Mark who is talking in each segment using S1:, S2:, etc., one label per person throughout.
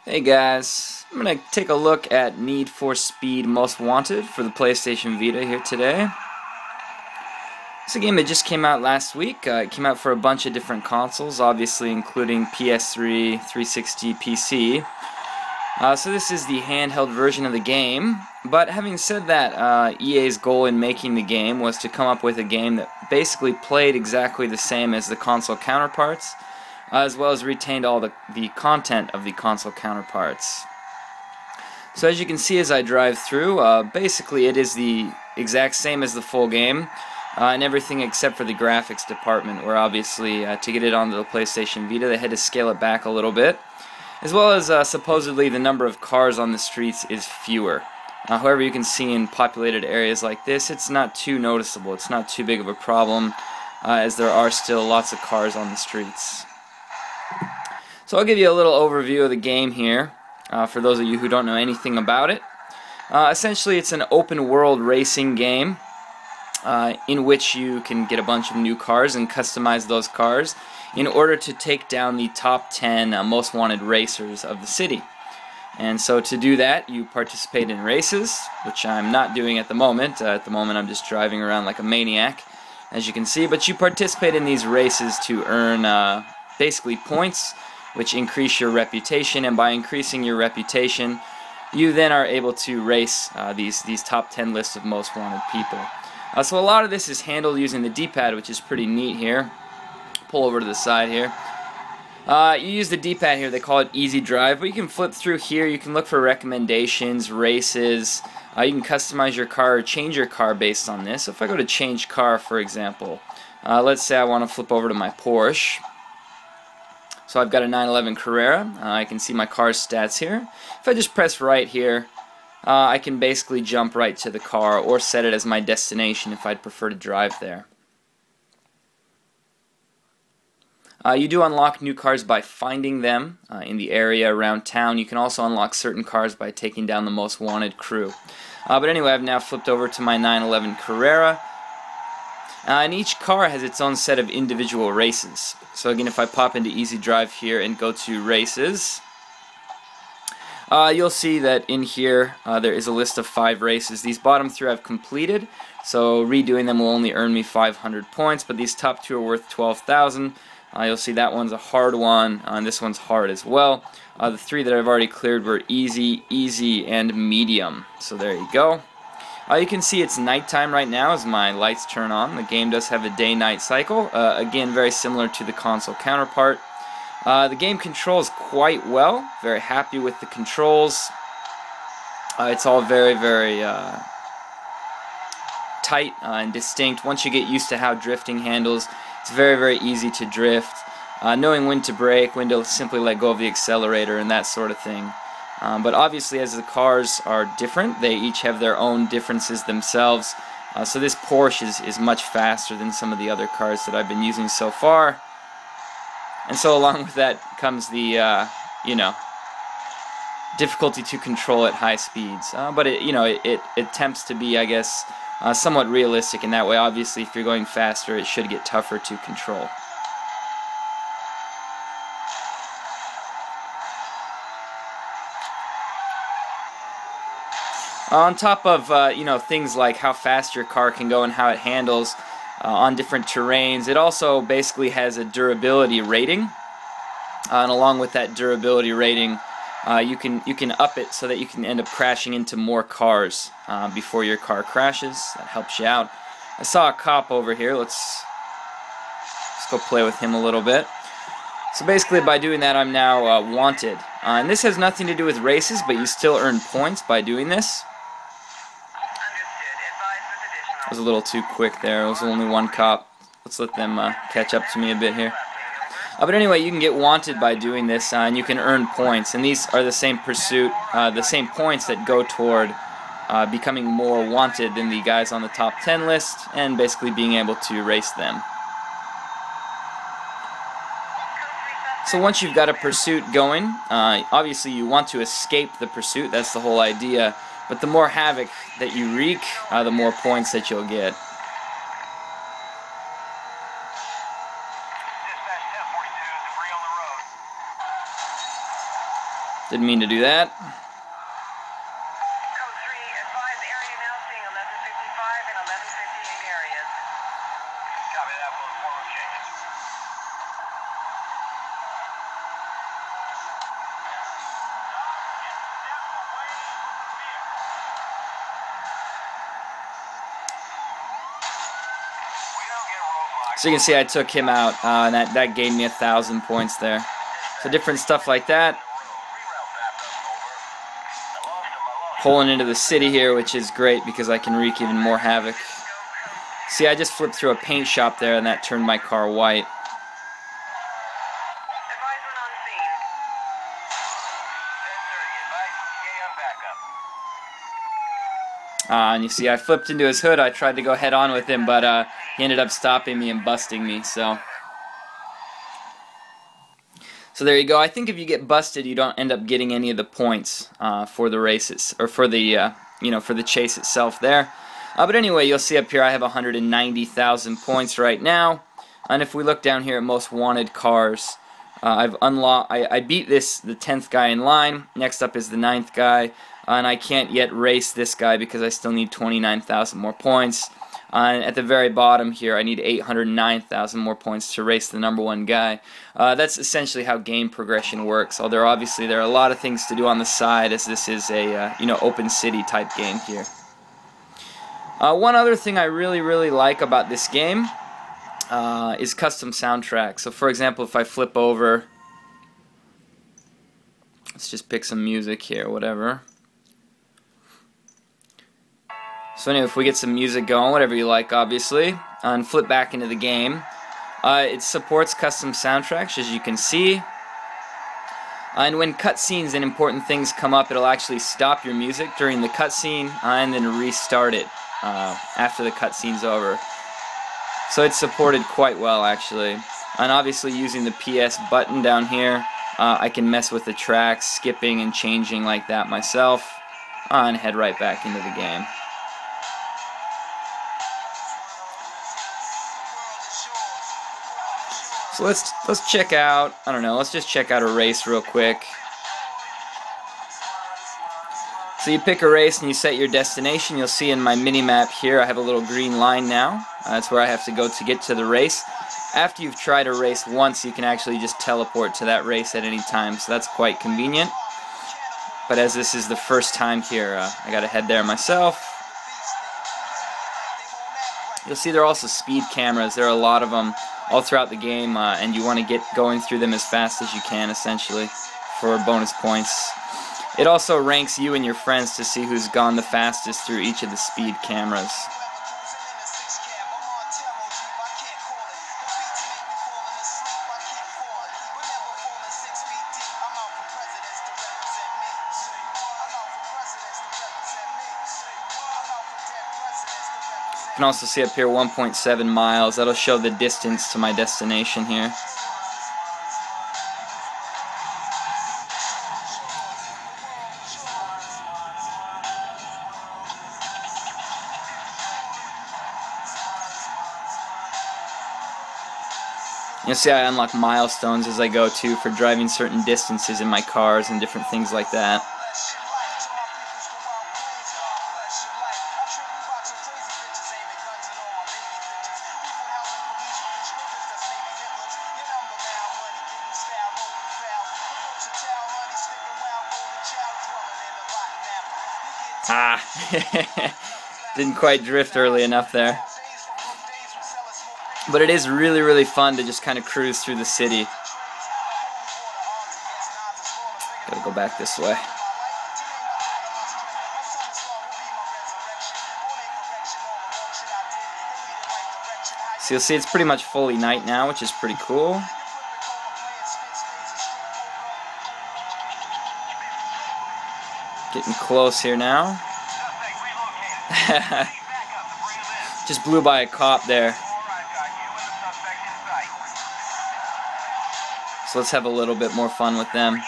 S1: Hey guys, I'm going to take a look at Need for Speed Most Wanted for the PlayStation Vita here today. It's a game that just came out last week. It came out for a bunch of different consoles, obviously including PS3, 360, PC. So this is the handheld version of the game, but having said that, EA's goal in making the game was to come up with a game that basically played exactly the same as the console counterparts, as well as retained all the content of the console counterparts. So as you can see as I drive through, basically it is the exact same as the full game, and everything except for the graphics department, where obviously to get it onto the PlayStation Vita they had to scale it back a little bit, as well as supposedly the number of cars on the streets is fewer. However, you can see in populated areas like this, it's not too noticeable, it's not too big of a problem, as there are still lots of cars on the streets. So I'll give you a little overview of the game here, for those of you who don't know anything about it. Essentially, it's an open world racing game in which you can get a bunch of new cars and customize those cars in order to take down the top 10 most wanted racers of the city. And so to do that, you participate in races, which I'm not doing at the moment. At the moment I'm just driving around like a maniac, as you can see. But you participate in these races to earn basically points, which increase your reputation, and by increasing your reputation, you then are able to race these top 10 lists of most wanted people. So a lot of this is handled using the D-pad, which is pretty neat here. Pull over to the side here. You use the D-pad here, they call it Easy Drive, but you can flip through here, you can look for recommendations, races, you can customize your car or change your car based on this. So if I go to change car, for example, let's say I want to flip over to my Porsche. So I've got a 911 Carrera. I can see my car's stats here. If I just press right here, I can basically jump right to the car or set it as my destination if I'd prefer to drive there. You do unlock new cars by finding them in the area around town. You can also unlock certain cars by taking down the most wanted crew. But anyway, I've now flipped over to my 911 Carrera. And each car has its own set of individual races. So again, if I pop into Easy Drive here and go to races, you'll see that in here there is a list of 5 races. These bottom 3 I've completed, so redoing them will only earn me 500 points, but these top 2 are worth 12,000. You'll see that one's a hard one, and this one's hard as well. The 3 that I've already cleared were easy, easy, and medium. So there you go. You can see it's nighttime right now as my lights turn on. The game does have a day-night cycle, again very similar to the console counterpart. The game controls quite well, very happy with the controls. It's all very, very tight and distinct. Once you get used to how drifting handles, it's very, very easy to drift. Knowing when to brake, when to simply let go of the accelerator and that sort of thing. But obviously as the cars are different, they each have their own differences themselves. So this Porsche is much faster than some of the other cars that I've been using so far. And so along with that comes the, difficulty to control at high speeds. But it attempts to be, I guess, somewhat realistic in that way. Obviously if you're going faster, it should get tougher to control. On top of things like how fast your car can go and how it handles on different terrains, it also basically has a durability rating, and along with that durability rating, you can up it so that you can end up crashing into more cars before your car crashes. That helps you out. I saw a cop over here. Let's go play with him a little bit. So basically by doing that I'm now wanted, and this has nothing to do with races, but you still earn points by doing this. I was a little too quick there. It was only one cop. Let's let them catch up to me a bit here. But anyway, you can get wanted by doing this, and you can earn points. And these are the same pursuit, the same points that go toward becoming more wanted than the guys on the top 10 list, and basically being able to race them. So once you've got a pursuit going, obviously you want to escape the pursuit. That's the whole idea. But the more havoc that you wreak, the more points that you'll get. Didn't mean to do that. So you can see I took him out, and that gained me 1,000 points there. So different stuff like that. Pulling into the city here, which is great because I can wreak even more havoc. See, I just flipped through a paint shop there, and that turned my car white. And you see I flipped into his hood. I tried to go head on with him, but he ended up stopping me and busting me. So there you go. I think if you get busted, you don't end up getting any of the points for the races, or for the for the chase itself there. But anyway, you'll see up here I have 190,000 points right now. And if we look down here at most wanted cars, I've unlocked. I beat the 10th guy in line. Next up is the 9th guy. And I can't yet race this guy because I still need 29,000 more points. And at the very bottom here, I need 809,000 more points to race the #1 guy. That's essentially how game progression works. Although obviously there are a lot of things to do on the side, as this is a open city type game here. One other thing I really like about this game is custom soundtrack. So for example, if I flip over, let's just pick some music here, whatever. So anyway, if we get some music going, whatever you like, obviously, and flip back into the game, it supports custom soundtracks, as you can see. And when cutscenes and important things come up, it'll actually stop your music during the cutscene and then restart it after the cutscene's over. So it's supported quite well, actually. And obviously, using the PS button down here, I can mess with the tracks, skipping and changing like that myself, and head right back into the game. So let's check out, I don't know, let's just check out a race real quick. So you pick a race and you set your destination. You'll see in my mini-map here I have a little green line now. That's where I have to go to get to the race. After you've tried a race once, you can actually just teleport to that race at any time, so that's quite convenient. But as this is the first time here, I gotta head there myself. You'll see there are also speed cameras. There are a lot of them all throughout the game, and you want to get going through them as fast as you can, essentially, for bonus points. It also ranks you and your friends to see who's gone the fastest through each of the speed cameras. You can also see up here 1.7 miles. That'll show the distance to my destination here. You'll see I unlock milestones as I go too for driving certain distances in my cars and different things like that. Didn't quite drift early enough there. But it is really fun to just kind of cruise through the city. Gotta go back this way. So you'll see it's pretty much fully night now, which is pretty cool. Getting close here now. Just blew by a cop there. So let's have a little bit more fun with them.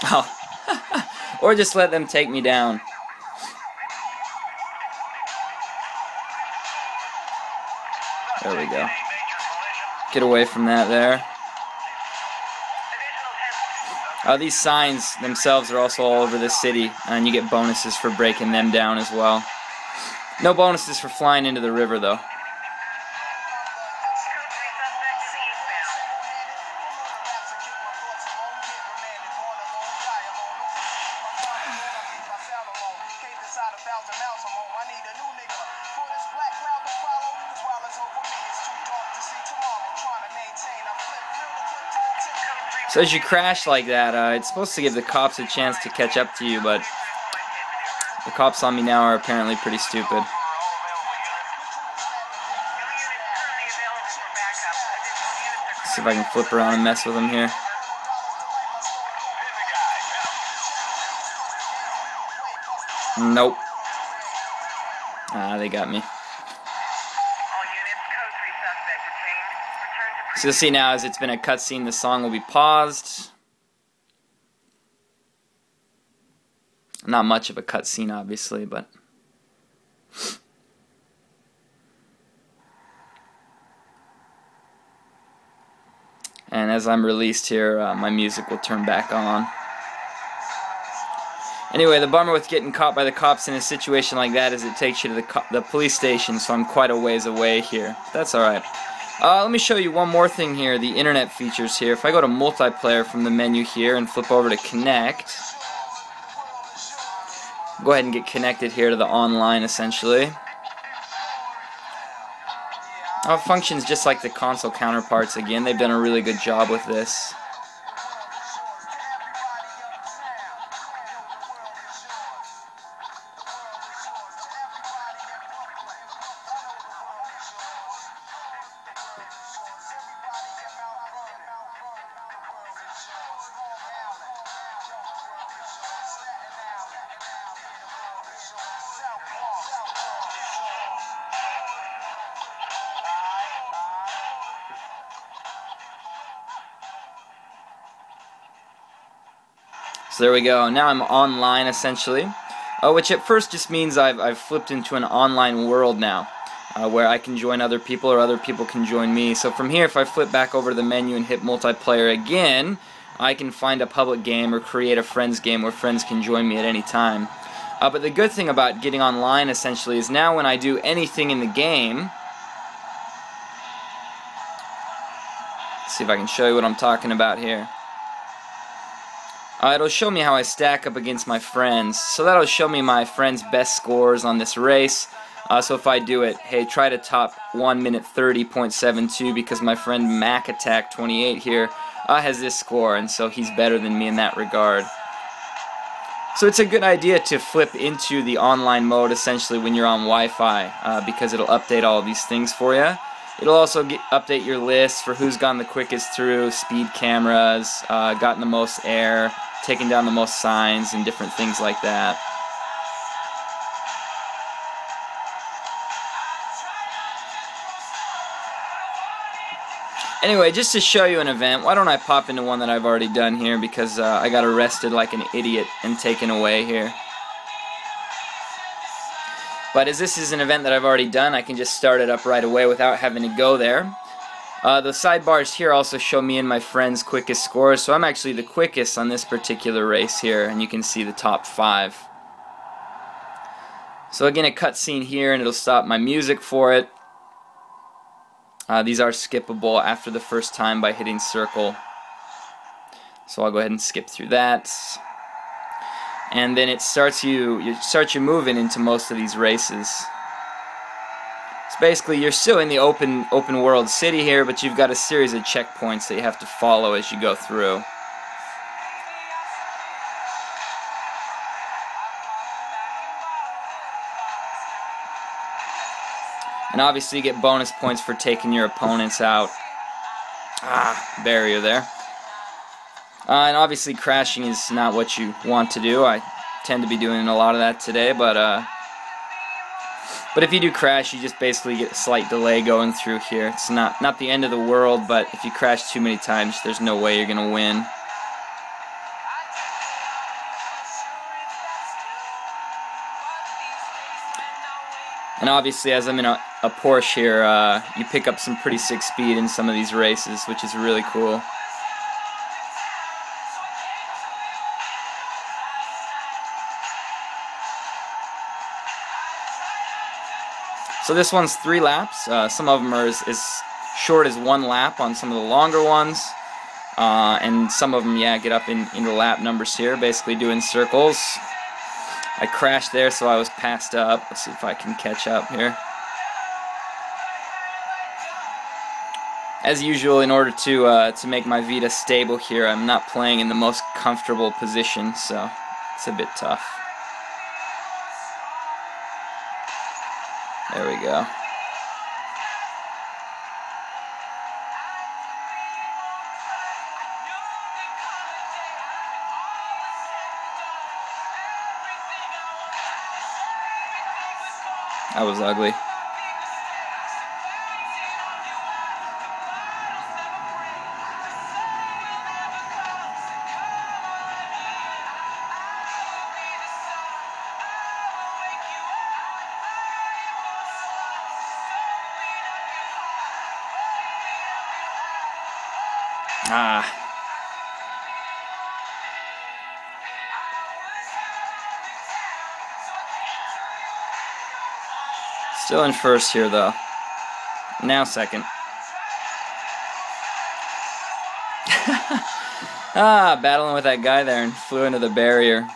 S1: Oh. Or just let them take me down. There we go. Get away from that there. These signs themselves are also all over the city, and you get bonuses for breaking them down as well. No bonuses for flying into the river, though. So as you crash like that, it's supposed to give the cops a chance to catch up to you, but the cops on me now are apparently pretty stupid. Let's see if I can flip around and mess with them here. Nope. They got me. So you'll see now, as it's been a cutscene, the song will be paused. Not much of a cutscene, obviously, but... And as I'm released here, my music will turn back on. Anyway, the bummer with getting caught by the cops in a situation like that is it takes you to the police station, so I'm quite a ways away here. That's alright. Let me show you one more thing here, the internet features here. If I go to multiplayer from the menu here and flip over to connect, go ahead and get connected here to the online essentially. It functions just like the console counterparts again. They've done a really good job with this. So there we go. Now I'm online essentially, which at first just means I've flipped into an online world now, where I can join other people or other people can join me. So from here, if I flip back over to the menu and hit multiplayer again, I can find a public game or create a friends game where friends can join me at any time. But the good thing about getting online essentially is now when I do anything in the game, let's see if I can show you what I'm talking about here. It'll show me how I stack up against my friends. So that'll show me my friends' best scores on this race. So if I do it, hey, try to top 1 minute 30.72 because my friend Mac Attack 28 here has this score, and so he's better than me in that regard. So it's a good idea to flip into the online mode essentially when you're on Wi-Fi because it'll update all of these things for you. It'll also update your list for who's gone the quickest through, speed cameras, gotten the most air, taken down the most signs, and different things like that. Anyway, just to show you an event, why don't I pop into one that I've already done here because I got arrested like an idiot and taken away here. But as this is an event that I've already done, I can just start it up right away without having to go there. The sidebars here also show me and my friends' quickest scores, so I'm actually the quickest on this particular race here, and you can see the top 5. So again, a cutscene here, and it'll stop my music for it. These are skippable after the first time by hitting circle. So I'll go ahead and skip through that. And then it starts you moving into most of these races. So basically you're still in the open world city here, but you've got a series of checkpoints that you have to follow as you go through. And obviously you get bonus points for taking your opponents out. Barrier there. And obviously crashing is not what you want to do. I tend to be doing a lot of that today, but if you do crash, you just basically get a slight delay going through here. It's not the end of the world, but if you crash too many times, there's no way you're going to win. And obviously, as I'm in a Porsche here, you pick up some pretty sick speed in some of these races, which is really cool. So this one's 3 laps. Some of them are as short as 1 lap on some of the longer ones. And some of them, yeah, get up into lap numbers here, basically doing circles. I crashed there, so I was passed up. Let's see if I can catch up here. As usual, in order to make my Vita stable here, I'm not playing in the most comfortable position, so it's a bit tough. There we go. That was ugly. Ah. Still in first here, though. Now second. Battling with that guy there and flew into the barrier.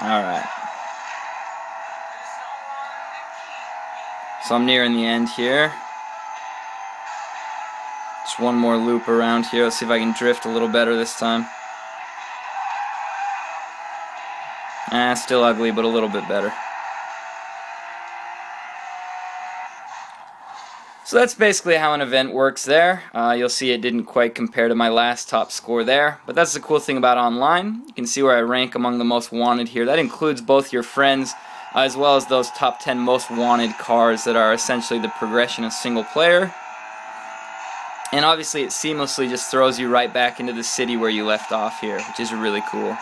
S1: Alright. So I'm nearing the end here. Just one more loop around here. Let's see if I can drift a little better this time. Still ugly, but a little bit better. So that's basically how an event works there. You'll see it didn't quite compare to my last top score there, but that's the cool thing about online. You can see where I rank among the most wanted here. That includes both your friends as well as those top 10 most wanted cars that are essentially the progression of single player. And obviously it seamlessly just throws you right back into the city where you left off here, which is really cool.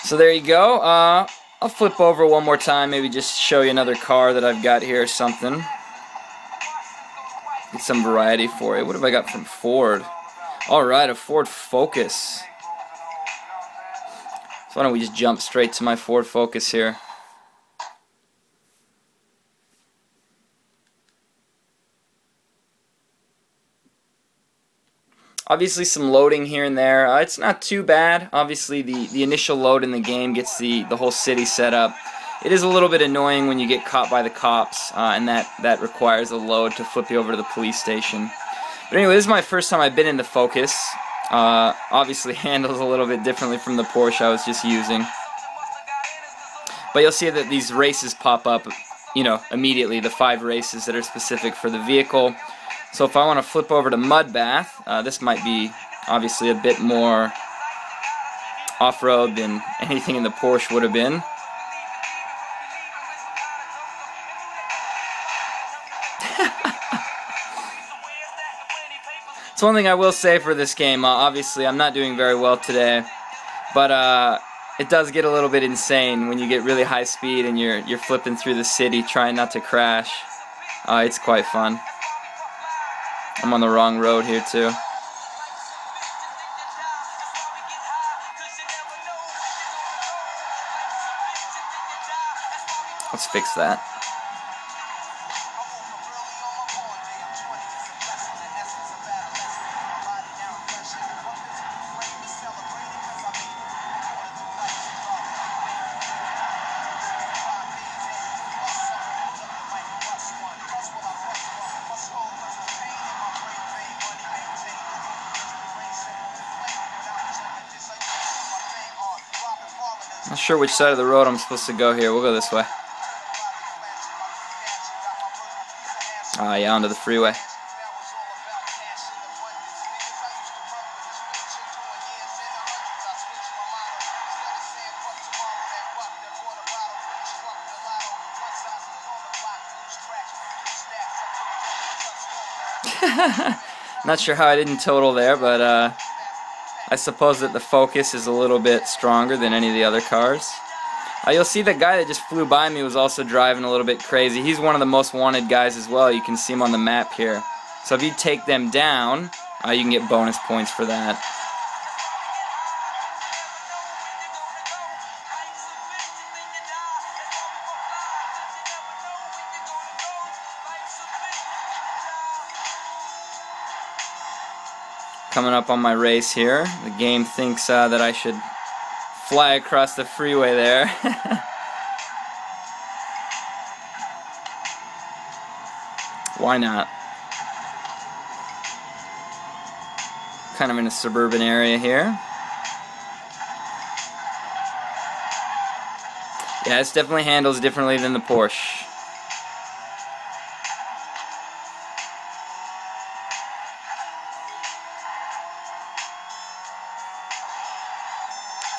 S1: So there you go. I'll flip over one more time, maybe just show you another car that I've got here or something. Get some variety for you. What have I got from Ford? Alright, a Ford Focus. So why don't we just jump straight to my Ford Focus here. Obviously some loading here and there. It's not too bad. Obviously the initial load in the game gets the whole city set up. It is a little bit annoying when you get caught by the cops, and that requires a load to flip you over to the police station. But anyway, this is my first time I've been in the Focus. Obviously handles a little bit differently from the Porsche I was just using. But you'll see that these races pop up, you know, immediately, the 5 races that are specific for the vehicle. So if I want to flip over to Mud Bath, this might be obviously a bit more off-road than anything in the Porsche would have been. So one thing I will say for this game, obviously I'm not doing very well today, but it does get a little bit insane when you get really high speed and you're flipping through the city trying not to crash. It's quite fun. I'm on the wrong road here too. Let's fix that. Not sure which side of the road I'm supposed to go here. We'll go this way. Yeah, onto the freeway. Not sure how I didn't total there, but I suppose that the focus is a little bit stronger than any of the other cars. You'll see the guy that just flew by me was also driving a little bit crazy. He's one of the most wanted guys as well. You can see him on the map here. So if you take them down, you can get bonus points for that. Coming up on my race here. The game thinks that I should fly across the freeway there. Why not? Kind of in a suburban area here. Yeah, this definitely handles differently than the Porsche.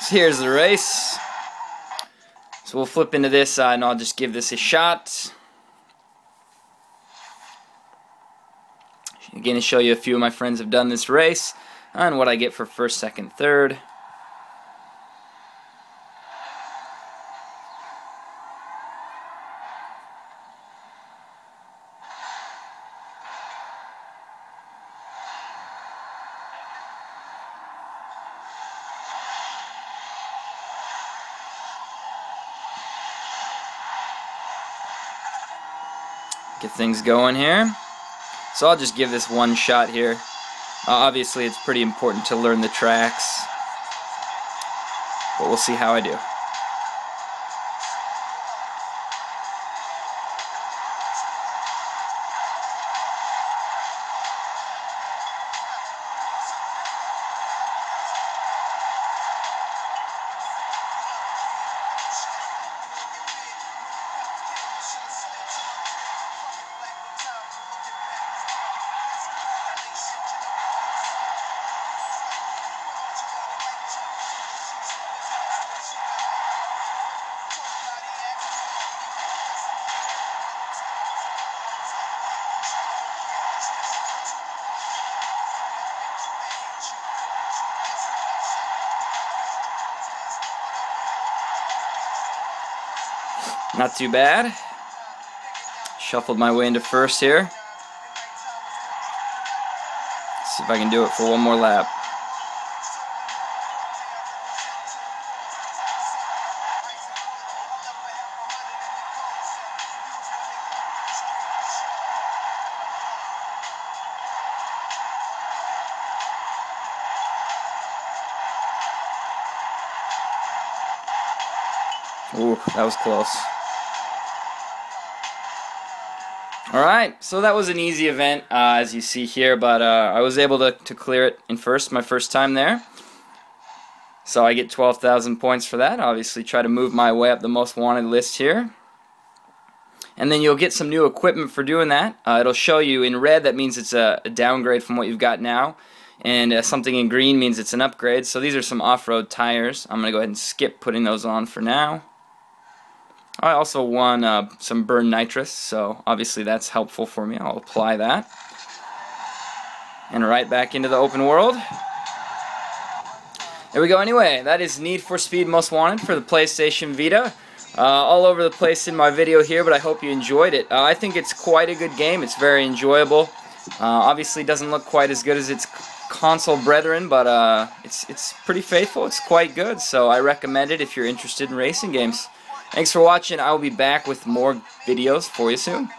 S1: So here's the race. So we'll flip into this and I'll just give this a shot. Again, to show you a few of my friends have done this race and what I get for first, second, third. Get things going here. So I'll just give this one shot here. Obviously it's pretty important to learn the tracks, but we'll see how I do. Not too bad. Shuffled my way into first here. See if I can do it for one more lap. Ooh, that was close. Alright, so that was an easy event, as you see here, but I was able to clear it in first, my first time there. So I get 12,000 points for that. Obviously try to move my way up the most wanted list here. And then you'll get some new equipment for doing that. It'll show you in red, that means it's a downgrade from what you've got now. And something in green means it's an upgrade. So these are some off-road tires. I'm going to go ahead and skip putting those on for now. I also won some burn nitrous, so obviously that's helpful for me. I'll apply that. And right back into the open world. There we go. Anyway, that is Need for Speed Most Wanted for the PlayStation Vita. All over the place in my video here, but I hope you enjoyed it. I think it's quite a good game. It's very enjoyable. Obviously doesn't look quite as good as its console brethren, but it's pretty faithful. It's quite good, so I recommend it if you're interested in racing games. Thanks for watching. I will be back with more videos for you soon.